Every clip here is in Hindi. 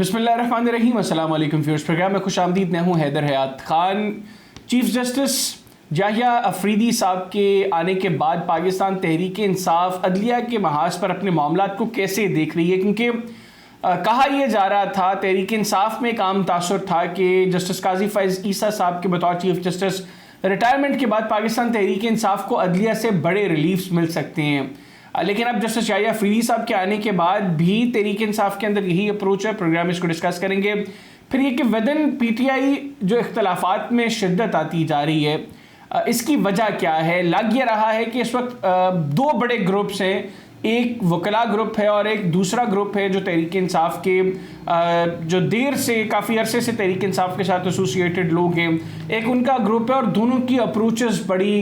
बिस्मिल्लाहिर्रहमानिर्रहीम, अस्सलाम वालेकुम व्यूअर्स। प्रोग्राम में खुशामदीद। मैं हूँ हैदर हयात खान। चीफ जस्टिस जाहिया अफरीदी साहब के आने के बाद पाकिस्तान तहरीक इंसाफ अदलिया के महाज पर अपने मामलात को कैसे देख रही है, क्योंकि कहा यह जा रहा था, तहरीक इंसाफ में एक आम तासुर था कि जस्टिस काजी फैज़ ईसा साहब के बतौर चीफ जस्टिस रिटायरमेंट के बाद पाकिस्तान तहरीक इंसाफ को अदलिया से बड़े रिलीफ्स मिल सकते हैं। लेकिन अब जस्टिस जाहिया अफरीदी साहब के आने के बाद भी तहरीक इंसाफ के अंदर यही अप्रोच है। प्रोग्राम में इसको डिस्कस करेंगे। फिर ये कि विदिन पीटीआई जो इख्तलाफात में शिद्दत आती जा रही है, इसकी वजह क्या है। लग ये रहा है कि इस वक्त दो बड़े ग्रुप्स हैं, एक वकला ग्रुप है और एक दूसरा ग्रुप है जो तहरीक इंसाफ के जो देर से काफ़ी अरसे से तहरीक इंसाफ के साथ एसोसिएटेड लोग हैं, एक उनका ग्रुप है और दोनों की अप्रोचेस बड़ी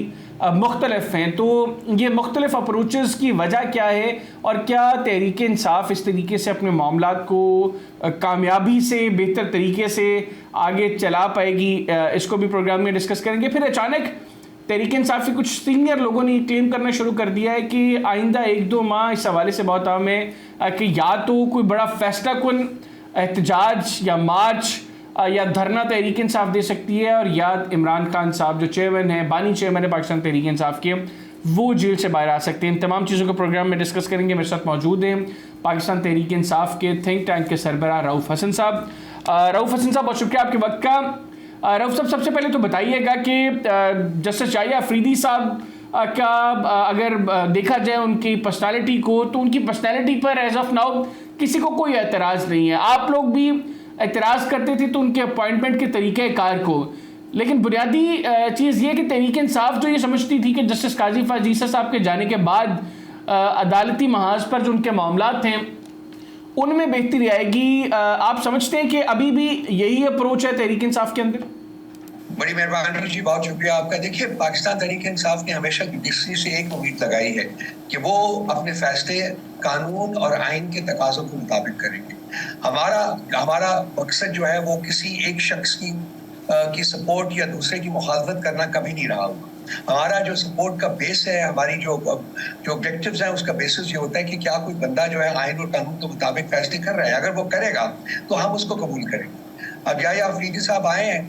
मुख्तलिफ हैं। तो ये मुख्तलिफ अप्रोचेस की वजह क्या है और क्या तहरीक इंसाफ इस तरीके से अपने मामलात को कामयाबी से बेहतर तरीके से आगे चला पाएगी, इसको भी प्रोग्राम में डिस्कस करेंगे। फिर अचानक तहरीक इंसाफ के कुछ सीनियर लोगों ने क्लेम करना शुरू कर दिया है कि आइंदा 1-2 माह इस हवाले से बहुत अहम है कि या तो कोई बड़ा फैसला कुन एहतजाज या मार्च या धरना तहरीक इंसाफ दे सकती है, और या इमरान खान साहब जो चेयरमैन है, बानी चेयरमैन है पाकिस्तान तहरीक इंसाफ के, वो जेल से बाहर आ सकते हैं। इन तमाम चीज़ों को प्रोग्राम में डिस्कस करेंगे। मेरे साथ मौजूद हैं पाकिस्तान तहरीक इंसाफ के थिंक टैंक के सरबराह रऊफ़ हसन साहब। रऊफ़ हसन साहब, बहुत शुक्रिया आपके वक्त का। रऊफ़ साहब, सबसे पहले तो बताइएगा कि जस्टिस जाहिया अफरीदी साहब का अगर देखा जाए उनकी पर्सनालिटी को, तो उनकी पर्सनालिटी पर एज ऑफ नाउ किसी को कोई एतराज़ नहीं है। आप लोग भी एतराज़ करते थे तो उनके अपॉइंटमेंट के तरीक़े कार को, लेकिन बुनियादी चीज़ ये कि तहरीक इंसाफ जो ये समझती थी कि जस्टिस काजी फैज़ ईसा साहब के जाने के बाद अदालती महाज पर जो उनके मामलात हैं उनमें बेहतरी आएगी। आप समझते हैं कि अभी भी यही अप्रोच है तहरीक इंसाफ के अंदर? बड़ी मेहरबानी जी, बहुत शुक्रिया आपका। देखिए, पाकिस्तान तहरीक इंसाफ ने हमेशा जुडिशरी से एक उम्मीद लगाई है कि वो अपने फैसले कानून और आइन के तकाज़ों के मुताबिक करेंगे। हमारा मकसद जो है वो किसी एक शख्स की सपोर्ट या दूसरे की मुखालफत करना कभी नहीं रहा होगा। हमारा जो सपोर्ट का बेस है, हमारी जो ऑब्जेक्टिव्स हैं, उसका बेसिस ये होता है कि क्या कोई बंदा जो है आइन और कानून के मुताबिक फैसले कर रहा है। अगर वो करेगा तो हम उसको कबूल करेंगे। अब जाहिया अफरीदी साहब आए हैं,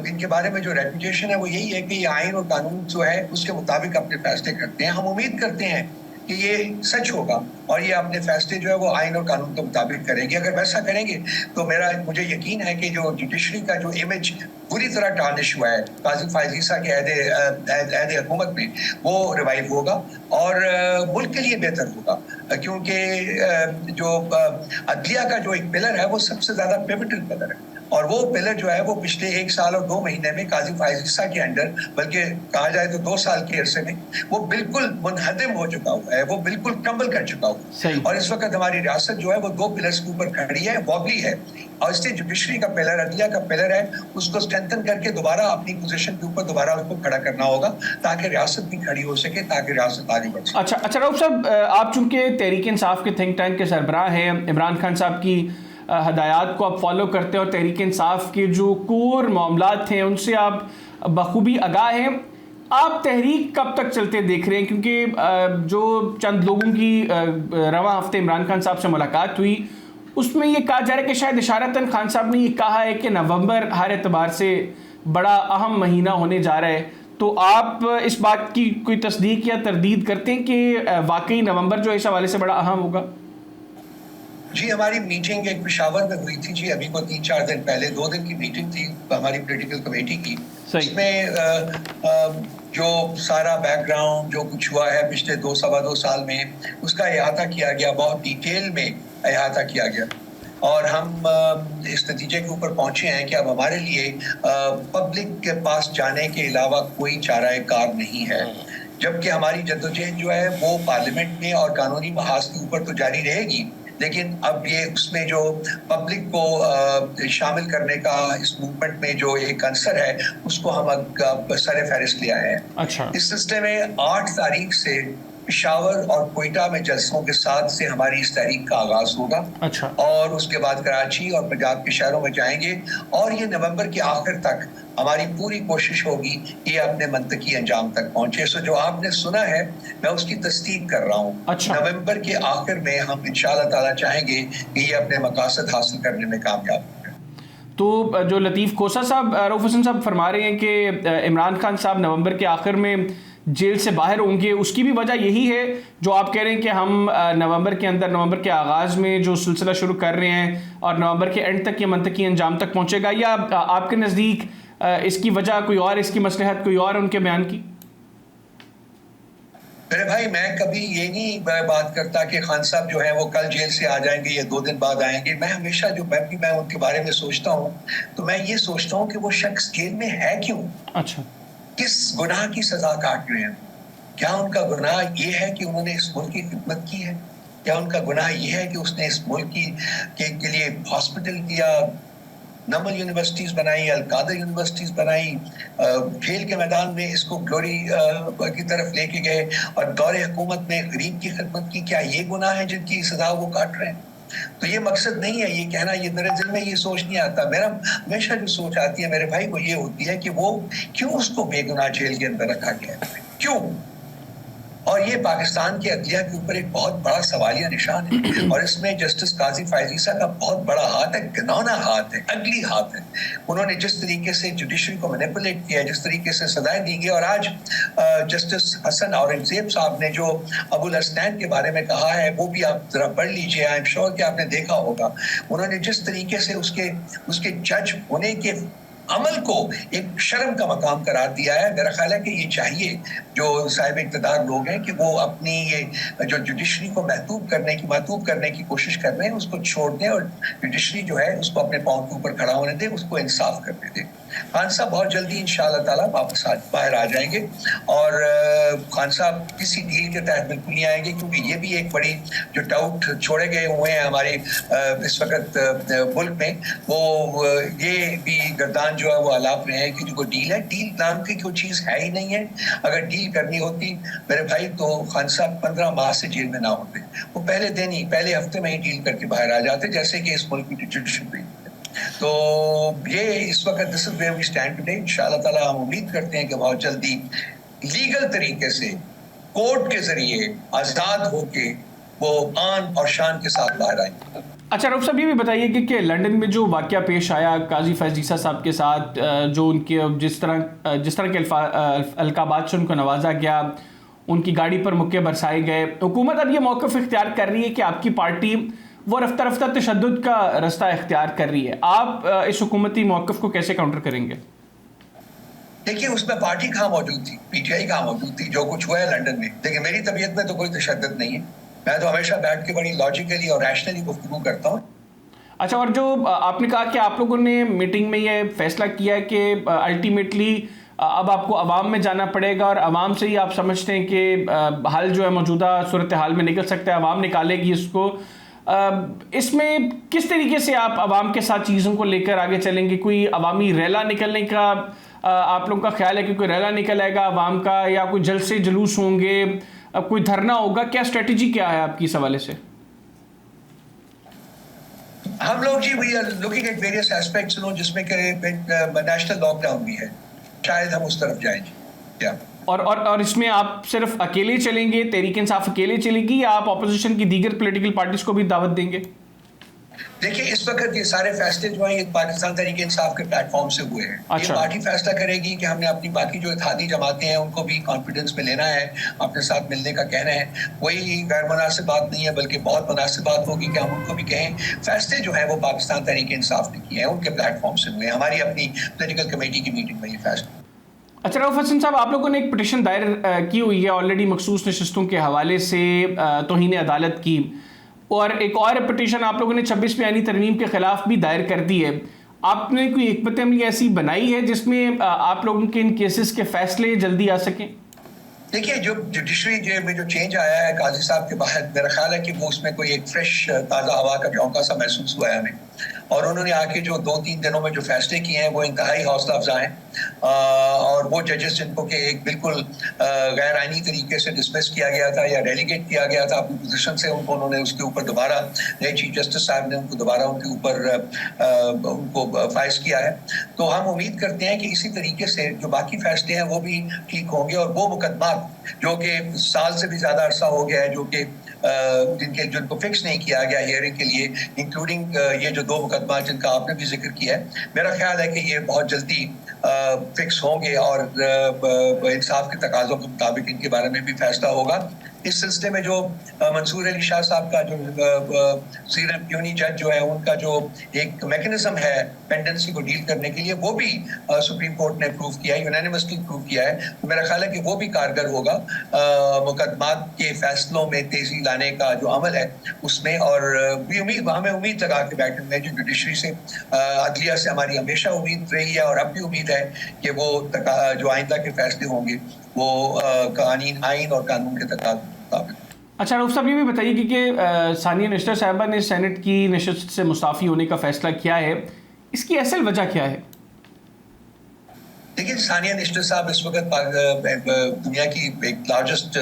इनके बारे में जो रेपुटेशन है वो यही है कि ये आइन और कानून जो है उसके मुताबिक अपने फैसले करते हैं। हम उम्मीद करते हैं कि ये सच होगा और ये अपने फैसले जो है वो आइन और कानून के मुताबिक करेंगे। अगर वैसा करेंगे तो मुझे यकीन है कि जो जुडिशरी का जो इमेज बुरी तरह टार्निश हुआ है काजी फैज़ ईसा के अहद हुकूमत में, वो रिवाइव होगा और मुल्क के लिए बेहतर होगा, क्योंकि जो अदलिया का जो एक पिलर है वो सबसे ज़्यादा पिवटल पिलर है, और वो पिलर जो है वो पिछले 1 साल और 2 महीने में काजी फैज़ ईसा के अंडर, बल्कि कहा जाए तो 2 साल के अरसे में वो बिल्कुल मुनहदम हो चुका हुआ है, वो बिल्कुल क्रम्बल कर चुका हुआ है। और इस वक्त हमारी रियासत जो है वो 2 पिलर्स के ऊपर खड़ी है, वॉबली है, और इसलिए जुडिशरी का पिलर, अदलिया का पिलर है, उसको स्ट्रेंथन करके दोबारा अपनी पोजीशन के ऊपर दोबारा उसको खड़ा करना होगा ताकि रियासत भी खड़ी हो सके, ताकि रियासत आगे बढ़ सके। अच्छा रऊफ़ साहब, आप चूंकि तहरीक इंसाफ के थिंक टैंक के सरबराह हैं, इमरान खान साहब की हदायत को आप फॉलो करते हैं और तहरीक इंसाफ के जो कोर मामलात हैं उनसे आप बखूबी आगाह हैं, आप तहरीक कब तक चलते देख रहे हैं? क्योंकि जो चंद लोगों की रवां हफ्ते इमरान खान साहब से मुलाकात हुई, उसमें ये कहा जा रहा है कि शायद इशारतन खान साहब ने ये कहा है कि नवंबर हर एतबार से बड़ा अहम महीना होने जा रहा है। तो आप इस बात की कोई तस्दीक या तरदीद करते हैं कि वाकई नवंबर जो इस हवाले से बड़ा अहम होगा? जी, हमारी मीटिंग एक पेशावर में हुई थी जी, अभी को 3-4 दिन पहले 2 दिन की मीटिंग थी हमारी पॉलिटिकल कमेटी की। इसमें जो सारा बैकग्राउंड जो कुछ हुआ है पिछले 2-2.25 साल में, उसका अहाता किया गया, बहुत डिटेल में अहाता किया गया, और हम इस नतीजे के ऊपर पहुंचे हैं कि अब हमारे लिए पब्लिक के पास जाने के अलावा कोई चारा कार नहीं है, जबकि हमारी जद्दोजहद जो है वो पार्लियामेंट में और कानूनी महाज के ऊपर तो जारी रहेगी, लेकिन अब ये उसमें जो पब्लिक को शामिल करने का इस मूवमेंट में जो एक आंसर है, उसको हम अब सर फहरिस्त ले आए हैं। अच्छा। इस सिलसिले में 8 तारीख से पेशावर और कोयटा में जलसों के साथ से हमारी इस तहरीक का आगाज होगा। अच्छा। और उसके बाद कराची और पंजाब के शहरों में जाएंगे और ये नवंबर के आखिर तक हमारी पूरी कोशिश होगी कि ये अपने मंतकी अंजाम तक पहुंचे। सो जो आपने सुना है मैं उसकी तस्दीक कर रहा हूँ। अच्छा। नवंबर के आखिर में हम इंशाअल्लाह ताला चाहेंगे कि ये अपने मकासद हासिल करने में कामयाब हो। तो जो लतीफ़ खोसा साहब, रऊफ़ हसन साहब फरमा रहे हैं कि इमरान खान साहब नवंबर के आखिर में जेल से बाहर होंगे, उसकी भी वजह यही है जो आप कह रहे हैं कि हम नवंबर के अंदर, नवंबर के आगाज़ में जो सिलसिला शुरू कर रहे हैं और नवंबर के एंड तक ये मंतकी अंजाम तक पहुंचेगा, या आपके नज़दीक इसकी वजह कोई और, इसकी मसलहत कोई और उनके बयान की? मेरे भाई, मैं कभी ये नहीं बात करता कि खान साहब जो है वो कल जेल से आ जाएंगे या 2 दिन बाद आएंगे। मैं हमेशा जो मैं उनके बारे में सोचता हूँ तो मैं ये सोचता हूँ कि वो शख्स जेल में है क्यों, अच्छा। किस गुनाह की सजा काट रहे हैं। क्या उनका गुनाह ये है कि उन्होंने इस मुल्क की खिदमत की है? क्या उनका गुनाह ये है कि उसने इस मुल्क के लिए हॉस्पिटल किया, नमल यूनिवर्सिटीज बनाई, अलकादर यूनिवर्सिटीज बनाई, खेल के मैदान में इसको ग्लोरी की तरफ लेके गए और दौरे हुकूमत में गरीब की खिदमत की? क्या ये गुनाह है जिनकी सजा वो काट रहे हैं? तो ये मकसद नहीं है ये कहना, ये मेरे दिल में ये सोच नहीं आता। मेरा हमेशा जो सोच आती है मेरे भाई वो ये होती है कि वो क्यों उसको बेगुनाह जेल के अंदर रखा गया है, क्यों? और ये पाकिस्तान के अदलिया के ऊपर एक बहुत बड़ा सवालिया निशान है और इसमें जस्टिस काजी फायजीसा का बहुत बड़ा हाथ है, घिनौना हाथ है, अगली हाथ है। उन्होंने जिस तरीके से जुडिशरी को मैनिपुलेट किया, जिस तरीके से सजाएं दी गई, और आज जस्टिस हसन औरंगजेब साहब ने जो अबुल हसनैन के बारे में कहा है वो भी आप जरा पढ़ लीजिए। आई एम श्योर कि आपने देखा होगा। उन्होंने जिस तरीके से उसके जज होने के अमल को एक शर्म का मकाम करार दिया है। मेरा ख्याल है कि ये चाहिए जो साहिब इक़्तिदार लोग हैं कि वो अपनी ये जो जुडिशरी को महतूब करने की कोशिश कर रहे हैं उसको छोड़ दें और जुडिशरी जो है उसको अपने पांव के ऊपर खड़ा होने दें, उसको इंसाफ करने दें। खान साहब बहुत जल्दी इंशाअल्लाह ताला वापस बाहर आ जाएंगे और खान साहब किसी डील के तहत बिल्कुल नहीं आएंगे, क्योंकि ये भी एक बड़ी जो डाउट छोड़े गए हुए हैं हमारे इस वक्त मुल्क में, वो ये भी गर्दान जो है वो अलाप रहे हैं कि जो डील है, डील नाम की कोई चीज़ है ही नहीं है। अगर डील करनी होती मेरे भाई तो खान साहब 15 माह से जेल में ना होते, वो पहले दिन ही, पहले हफ्ते में ही डील करके बाहर आ जाते, जैसे कि इस मुल्क की जुडिशरी। तो ये इस वक्त this is where we stand today. इंशाअल्लाह ताला हम उम्मीद करते हैं कि बहुत जल्दी लीगल तरीके से कोर्ट के जरिए आजाद होके वो आन और शान के साथ बाहर आएंगे। अच्छा रऊफ साहब, ये भी बताइए कि लंदन में जो वाक़या पेश आया काजी फायजीसा साहब के साथ, जो उनके जिस तरह के अलकाबात से उनको नवाजा गया, उनकी गाड़ी पर मुक्के बरसाए गए, हुकूमत अब ये मौक़िफ़ इख्तियार कर रही है कि आपकी पार्टी वो रफ्ता रफ्ता तशद्दुद का रास्ता इख्तियार कर रही है। आप इस हुकूमती मौक़िफ़ को कैसे काउंटर करेंगे? देखिए, उसमें पार्टी कहाँ मौजूद थी, पीटीआई कहाँ मौजूद थी? जो कुछ हुआ है लंदन में, देखिए मेरी तबीयत में तो कोई तशद्दुद नहीं है। मैं तो हमेशा बैठ के बड़ी लॉजिकली और रैशनली गुफ्तगू करता हूँ। अच्छा, और जो आपने कहा कि आप लोगों ने मीटिंग में ये फैसला किया है कि अल्टीमेटली अब आपको अवाम में जाना पड़ेगा और अवाम से ही आप समझते हैं कि हाल जो है मौजूदा सूरत हाल में निकल सकता है, अवाम निकालेगी इसको। इसमें किस तरीके से आप अवाम के साथ चीज़ों को लेकर आगे चलेंगे? कोई अवामी रैला निकलने का आप लोगों का ख्याल है कि कोई रैला निकल आएगा अवाम का, या कोई जलसे जुलूस होंगे, कोई धरना होगा? क्या स्ट्रेटजी क्या है आपकी इस हवाले से? हम लोग जी we are looking at various aspects, जिसमें नेशनल लॉकडाउन भी है, शायद हम उस तरफ जाएंगे। क्या और इसमें आप सिर्फ अकेले चलेंगे, तहरीक इंसाफ अकेले चलेगी, या आप ऑपोजिशन की दीगर पॉलिटिकल पार्टीज को भी दावत देंगे? देखिए, इस वक्त ये सारे फैसले जो हैं ये पाकिस्तान तहरीक इंसाफ के प्लेटफॉर्म से हुए हैं। अच्छा। ये पार्टी फैसला करेगी कि हमने अपनी बाकी जो इत्तेहादी जमातें हैं उनको भी कॉन्फिडेंस में लेना है, अपने साथ मिलने का कहना है। कोई गैर मुनासिब बात नहीं है, बल्कि बहुत मुनासिब बात होगी कि हम उनको भी कहें। फैसले जो है वो पाकिस्तान तहरीक इंसाफ ने किए हैं, उनके प्लेटफॉर्म से हुए हैं। हमारी अपनी पोलिटिकल कमेटी की मीटिंग में ये फैसला। अच्छा रऊफ हसन साहब, आप लोगों ने एक पिटीशन दायर की हुई है ऑलरेडी मखसूस नशिस्तों के हवाले से तौहीन अदालत की, और एक और पिटीशन आप लोगों ने 26वीं आईनी तरमीम के खिलाफ भी दायर कर दी है। आपने कोई हिकमत अमली ऐसी बनाई है जिसमें आप लोगों के इन केसेस के फैसले जल्दी आ सकें? देखिए, जो जुडिशरी में जो चेंज आया है काजी साहब के बाद, मेरा ख्याल है कि वो उसमें कोई एक फ्रेश ताज़ा हवा का झोंका सा महसूस हुआ है हमें, और उन्होंने आके जो 2-3 दिनों में जो फैसले किए हैं वो इंतहाई हौसला अफजा हैं। और और वो जजेस जिनको कि एक बिल्कुल गैर आईनी तरीके से डिसमिस किया गया था या डेलीगेट किया गया था अपनी पोजीशन से, उन्होंने उसके ऊपर दोबारा नए चीफ जस्टिस साहब ने उनको दोबारा उनके ऊपर उनको फाइज किया है। तो हम उम्मीद करते हैं कि इसी तरीके से जो बाकी फैसले हैं वो भी ठीक होंगे और वो मुकदमा जो कि साल से भी ज्यादा अरसा हो गया है, जो कि जिनको फिक्स नहीं किया गया हियरिंग के लिए, इंक्लूडिंग ये जो 2 मुकदमा जिनका आपने भी जिक्र किया है, मेरा ख्याल है कि ये बहुत जल्दी फिक्स होंगे और इंसाफ के तकाज़ों के मुताबिक इनके बारे में भी फैसला होगा। इस सिलसिले में जो मंसूर अली शाह साहब का जो सीनियर प्यूनी जज जो है, उनका जो एक मैकेनिज्म है पेंडेंसी को डील करने के लिए, वो भी सुप्रीम कोर्ट ने अप्रूव किया है, यूनानिमसली अप्रूव किया है। तो मेरा ख्याल है कि वो भी कारगर होगा मुकदमात के फैसलों में तेजी लाने का जो अमल है उसमें। और हमें उम्मीद लगा के बैठे हुए जो जुडिशरी से, अदलिया से हमारी हमेशा उम्मीद रही है और अब भी उम्मीद है कि वो जो आइंदा के फैसले होंगे वो आइन और कानून के मुताबिक। अच्छा रऊफ साहब, ये भी बताइए कि सानिया निश्तर साहिबा ने सेनेट की नशस्त से मुस्ताफ़ी होने का फैसला किया है, इसकी असल वजह क्या है? देखिए, सानिया निश्तर साहब इस वक्त दुनिया की एक लार्जेस्ट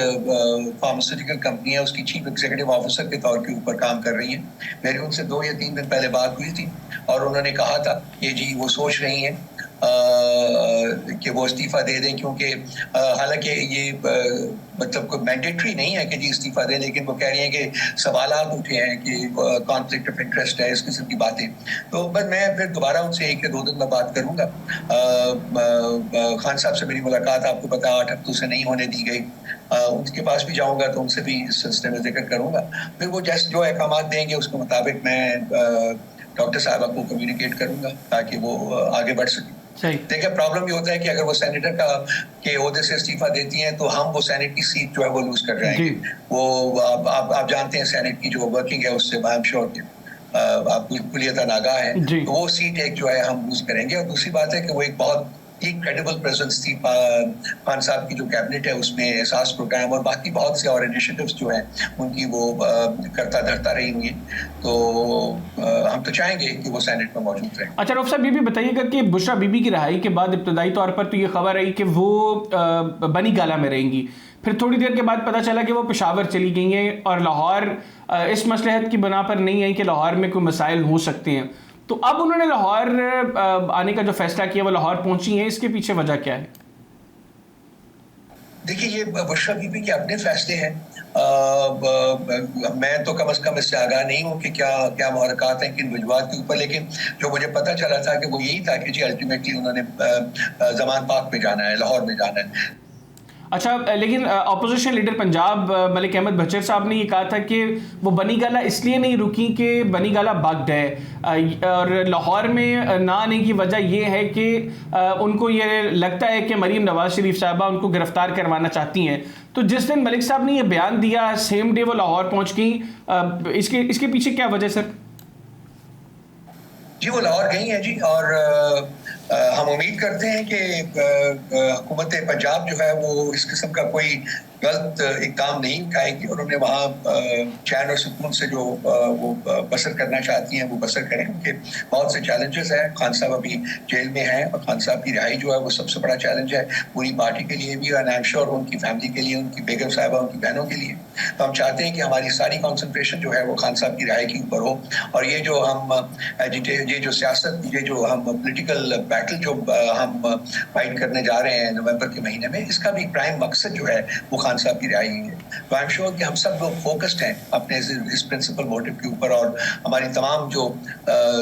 फार्मास्यूटिकल कंपनी है, उसकी चीफ एग्जीक्यूटिव ऑफिसर के तौर के ऊपर काम कर रही हैं। मेरी उनसे 2 या 3 दिन पहले बात हुई थी और उन्होंने कहा था कि जी वो सोच रही हैं कि वो इस्तीफा दे दें, क्योंकि हालांकि ये मतलब कोई मैंडेटरी नहीं है कि जी इस्तीफा दें, लेकिन वो कह रही हैं कि सवालात उठे हैं कि कॉन्फ्लिक्ट ऑफ इंटरेस्ट है, इस किस्म की बातें। तो बस मैं फिर दोबारा उनसे 1 या 2 दिन में बात करूंगा। खान साहब से मेरी मुलाकात आपको पता 8 हफ्तों से नहीं होने दी गई। उनके पास भी जाऊंगा तो उनसे भी इस सिलसिले में जिक्र करूंगा। फिर वो जैसे जो अहकाम देंगे उसके मुताबिक मैं डॉक्टर साहबा को कम्युनिकेट करूंगा ताकि वो आगे बढ़ सके। देखिए, प्रॉब्लम ये होता है कि अगर वो सेनेटर के ओहदे से इस्तीफा देती हैं तो हम वो सेनेट की सीट जो है वो लूज कर जाएंगे। वो आप जानते हैं सेनेट की जो वर्किंग है उससे आई एम श्योर कि आप कुलियत नागाह है, तो वो सीट एक जो है हम लूज करेंगे। और दूसरी बात है कि वो एक बहुत क्रेडिबल प्रेजेंस थी खान साहब की जो कैबिनेट है उसमें, एहसास प्रोग्राम और बाकी बहुत से और इनिशिएटिव्स जो हैं उनकी वो करता धरता रही हुई। तो हम तो चाहेंगे कि वो सेनेट में मौजूद रहे। अच्छा रऊफ साहब, ये भी बताइएगा कि बुशरा बीबी की रहाई के बाद इब्तदाई तौर पर तो ये खबर आई कि वो बनी गाला में रहेंगी, फिर थोड़ी देर के बाद पता चला कि वो पेशावर चली गई हैं और लाहौर इस मसलहत की बना पर नहीं आई कि लाहौर में कोई मसाइल हो सकते हैं। तो अब उन्होंने लाहौर आने का जो फैसला किया वो लाहौर पहुंची हैं, इसके पीछे वजह क्या है? देखिए, ये बुशरा बीबी के अपने फैसले हैं। मैं तो कम से कम इससे आगाह नहीं हूँ कि क्या क्या मुहरकात हैं किन वजूहात के ऊपर, लेकिन जो मुझे पता चला था कि वो यही था कि जी अल्टीमेटली उन्होंने जमान पाक में जाना है, लाहौर में जाना है। अच्छा, लेकिन अपोजिशन लीडर पंजाब मलिक अहमद भचर साहब ने ये कहा था कि वो बनी गाला इसलिए नहीं रुकी कि बनी गाला बग्ड है, और लाहौर में ना आने की वजह ये है कि उनको ये लगता है कि मरीम नवाज शरीफ साहबा उनको गिरफ्तार करवाना चाहती हैं। तो जिस दिन मलिक साहब ने ये बयान दिया सेम डे वो लाहौर पहुंच गई, इसके पीछे क्या वजह सर? जी वो लाहौर गई हैं जी, और हम उम्मीद करते हैं कि हुकूमत पंजाब जो है वो इस किस्म का कोई गलत इक़दाम नहीं उठाएगी और उन्हें वहाँ चैन और सुकून से जो वो बसर करना चाहती हैं वो बसर करें। उनके बहुत से चैलेंजेस हैं, खान साहब अभी जेल में हैं और खान साहब की रिहाई जो है वो सबसे बड़ा चैलेंज है पूरी पार्टी के लिए भी, और आई एम श्योर उनकी फैमिली के लिए, उनकी बेगम साहिबा, उनकी बहनों के लिए। तो हम चाहते हैं कि हमारी सारी कॉन्सेंट्रेशन जो है वो खान साहब की रिहाई के ऊपर हो, और ये जो हम ये जो सियासत, ये जो हम पोलिटिकल बैटल जो हम फाइट करने जा रहे हैं नवंबर के महीने में, इसका भी प्राइम मकसद जो है वो खान साहब की रिहाई है। तो आई एम श्योर कि हम सब लोग फोकस्ड हैं अपने इस प्रिंसिपल मोटिव के ऊपर, और हमारी तमाम जो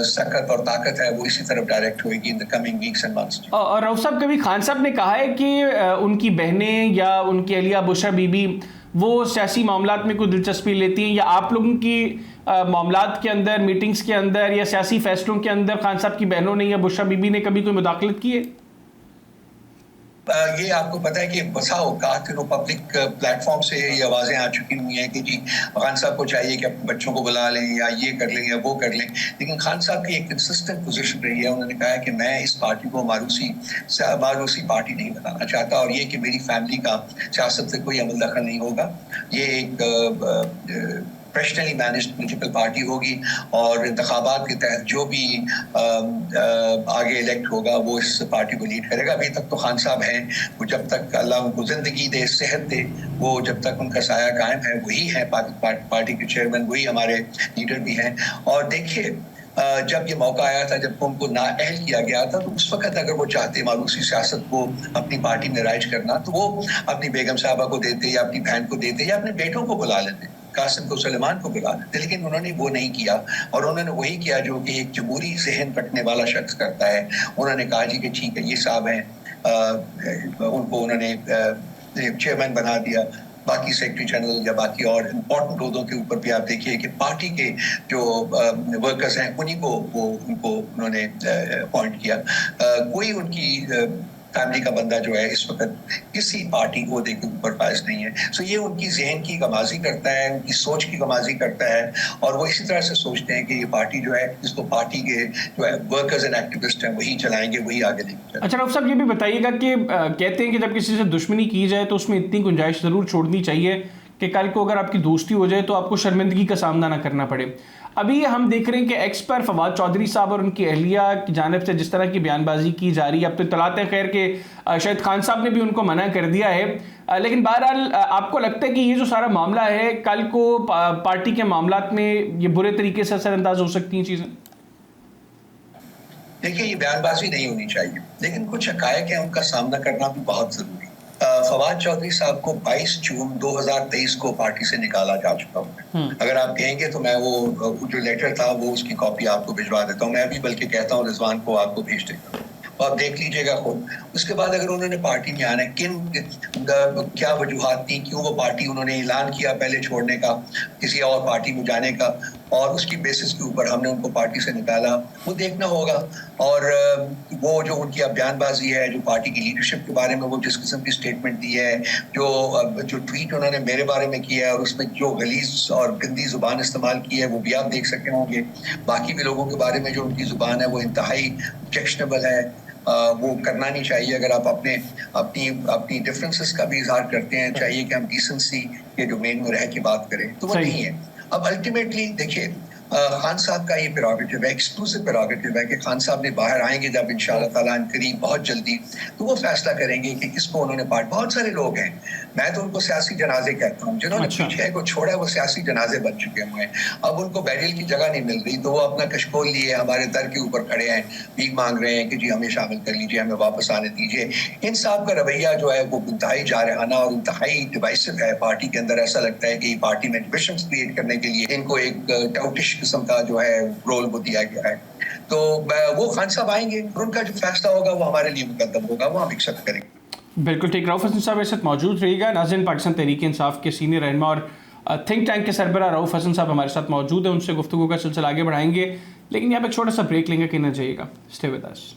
सकत और ताकत है वो इसी तरफ डायरेक्ट होगी in the coming weeks and months. और रऊफ साहब, कभी खान साहब ने कहा है कि उनकी बहनें या उनकी अहलिया बुशरा बीबी वो सियासी मामलात में कोई दिलचस्पी लेती हैं, या आप लोगों की मामलात के अंदर, मीटिंग्स के अंदर या सियासी फैसलों के अंदर खान साहब की बहनों ने या बुशरा बीबी ने कभी कोई मुदाखलत की है? ये आपको पता है कि बसा औकात पब्लिक प्लेटफॉर्म से ये आवाज़ें आ चुकी हुई हैं कि जी खान साहब को चाहिए कि अपने बच्चों को बुला लें या ये कर लें या वो कर लें, लेकिन खान साहब की एक कंसिस्टेंट पोजीशन रही है। उन्होंने कहा है कि मैं इस पार्टी को मारूसी पार्टी नहीं बनाना चाहता, और ये कि मेरी फैमिली का सियासत से कोई अमल दखल नहीं होगा। ये एक प्रोफेशनली मैनेज्ड पॉलिटिकल पार्टी होगी और इंतखाबात के तहत जो भी आगे इलेक्ट होगा वो इस पार्टी को लीड करेगा। अभी तक तो खान साहब हैं, वो जब तक अल्लाह उनको जिंदगी दे, सेहत दे, वो जब तक उनका साया कायम है वही है पार्टी के चेयरमैन, वही हमारे लीडर भी हैं। और देखिए जब ये मौका आया था, जब उनको नाअहल किया गया था, तो उस वक्त अगर वो चाहते मारूसी सियासत को अपनी पार्टी में राइज करना, तो वो अपनी बेगम साहबा को देते या अपनी बहन को देते या अपने बेटों को बुला लेते, कासिम को, सलेमान को बुला लेते, लेकिन उन्होंने वो नहीं किया। और उन्होंने वही किया जो कि एक जमहूरी ज़हन रखने वाला शख्स करता है। उन्होंने कहा जी कि ठीक है, ये साहब हैं, उनको उन्होंने चेयरमैन बना दिया। बाकी सेक्रेटरी जनरल या बाकी और इम्पोर्टेंट लोगों के ऊपर भी आप देखिए कि पार्टी के जो वर्कर्स हैं उन्हीं को उनको उन्होंने अपॉइंट किया। कोई उनकी फैमिली का बंदा जो है इस वक्त किसी पार्टी ओहदे के ऊपर फायज नहीं है। सो ये उनकी जहन की गमाजी करता है, उनकी सोच की गमाजी करता है, और वो इसी तरह से सोचते हैं कि ये पार्टी जो है, इसको पार्टी के जो है वर्कर्स एंड एक्टिविस्ट हैं वही चलाएंगे, वही आगे लेके चलेंगे। अच्छा रऊफ साहब, ये भी बताइएगा कि कहते हैं कि जब किसी से दुश्मनी की जाए तो उसमें इतनी गुंजाइश ज़रूर छोड़नी चाहिए कि कल को अगर आपकी दोस्ती हो जाए तो आपको शर्मिंदगी का सामना ना करना पड़े। अभी हम देख रहे हैं कि एक्स पर फवाद चौधरी साहब और उनकी अहलिया की जानिब से जिस तरह की बयानबाजी की जा रही है, अब तो इत्तलात है खैर के शायद खान साहब ने भी उनको मना कर दिया है, लेकिन बहरहाल आपको लगता है कि ये जो सारा मामला है कल को पार्टी के मामलात में ये बुरे तरीके से असरअंदाज हो सकती हैं चीज़ें? देखिए, ये बयानबाजी नहीं होनी चाहिए, लेकिन कुछ हकायक है, उनका सामना करना भी बहुत जरूरी है। फवाद चौधरी साहब को 22 जून 2023 को पार्टी से निकाला जा चुका है। अगर आप कहेंगे तो मैं वो जो लेटर था वो उसकी कॉपी आपको भिजवा देता हूँ। मैं भी बल्कि कहता हूँ रिजवान को आपको भेज देता हूँ, आप देख लीजिएगा खुद। उसके बाद अगर उन्होंने पार्टी में आना है, क्या वजूहात थी, क्यों वो पार्टी उन्होंने ऐलान किया पहले छोड़ने का, किसी और पार्टी में जाने का, और उसकी बेसिस के ऊपर हमने उनको पार्टी से निकाला, वो देखना होगा। और वो जो उनकी अब बयानबाजी है, जो पार्टी की लीडरशिप के बारे में वो जिस किस्म की स्टेटमेंट दी है, जो ट्वीट उन्होंने मेरे बारे में किया है और उसमें जो गलीज और गंदी जुबान इस्तेमाल की है वो भी आप देख सके होंगे। बाकी भी लोगों के बारे में जो उनकी जुबान है वो इंतहाई ऑब्जेक्शनेबल है, वो करना नहीं चाहिए। अगर आप अपनी डिफरेंसेस का भी इजहार करते हैं, चाहिए कि हम डिसेंसी के डोमेन में रह के बात करें, तो वो नहीं है। अब अल्टीमेटली देखिए, खान साहब का ये प्रेरोगेटिव है, एक्सक्लूसिव प्रेरोगेटिव है कि खान साहब ने बाहर आएंगे जब इंशाल्लाह ताला करीब बहुत जल्दी, तो वो फैसला करेंगे कि किसको उन्होंने बहुत सारे लोग हैं, मैं तो उनको सियासी जनाजे कहता हूँ, जिन्होंने पीछे को छोड़ा है वो सियासी जनाजे बन चुके हुए हैं। अब उनको बैरियल की जगह नहीं मिल रही, तो वो अपना कशकोल लिए हमारे दर के ऊपर खड़े हैं, भीख मांग रहे हैं कि जी हमें शामिल कर लीजिए, हमें वापस आने दीजिए। इन साहब का रवैया जो है वो इंतहाई जारहाना और इंतहाई डिवाइसिव है पार्टी के अंदर। ऐसा लगता है कि पार्टी में डिविजन क्रिएट करने के लिए इनको एक टाउटिश किस्म का जो है रोल वो दिया गया है। तो वो खान साहब आएंगे और उनका जो फैसला होगा वो हमारे लिए मुकद्दम होगा, वो हम एक्सेप्ट करेंगे। बिल्कुल ठीक। रऊफ हसन साहब ऐसे मौजूद रहिएगा। नाज़रीन, पाकिस्तान तहरीक इंसाफ के सीनियर रहनुमा और थिंक टैंक के सरबराह रऊफ हसन साहब हमारे साथ मौजूद है, उनसे गुफ्तगू का सिलसिला आगे बढ़ाएंगे, लेकिन यहाँ पे एक छोटा सा ब्रेक लेंगे, कहना चाहिएगा। Stay with us.